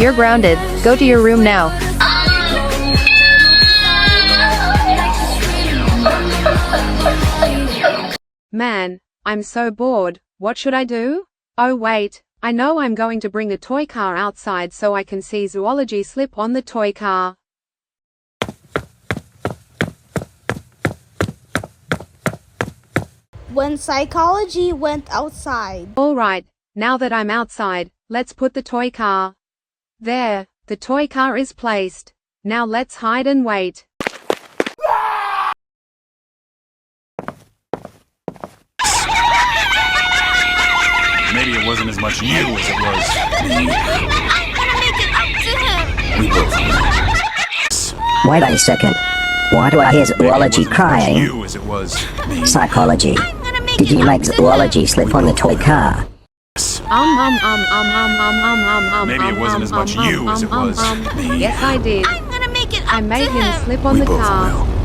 You're grounded. Go to your room now. Man, I'm so bored. What should I do? Oh wait, I know, I'm going to bring the toy car outside so I can see Zoology slip on the toy car. When Psychology went outside. Alright, now that I'm outside, let's put the toy car. There, the toy car is placed. Now let's hide and wait. Maybe it wasn't as much you as it was me. I'm gonna make it up to him. We both know. Wait a second. Why do I hear Zoology crying? You as it was me. Psychology. Did you make Zoology slip on the toy car? Maybe it wasn't as much you as it was me. Yes, I did. I'm gonna make it up I made to him him. slip on We the both car. will.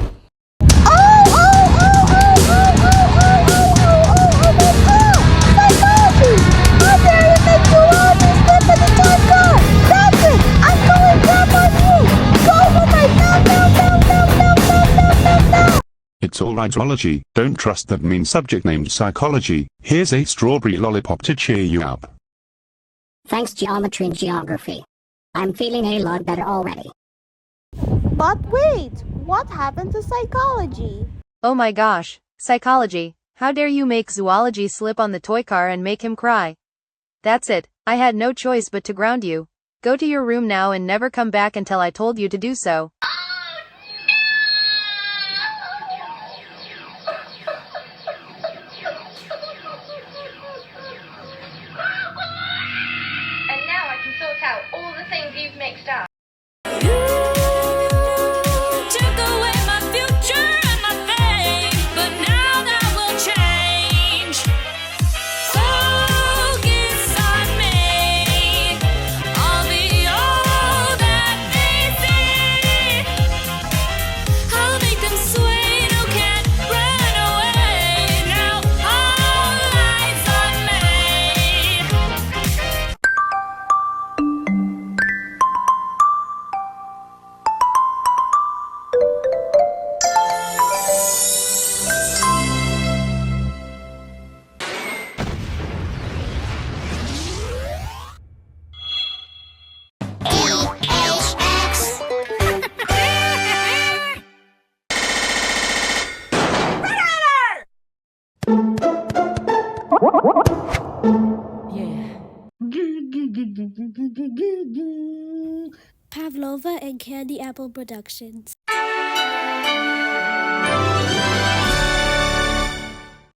It's alright, Zoology. Don't trust that mean subject named Psychology. Here's a strawberry lollipop to cheer you up. Thanks, Geometry and Geography. I'm feeling a lot better already. But wait, what happened to Psychology? Oh my gosh, Psychology, how dare you make Zoology slip on the toy car and make him cry? That's it, I had no choice but to ground you. Go to your room now and never come back until I told you to do so. And now I can sort out all the things you've mixed up. Pavlova and Candy Apple Productions.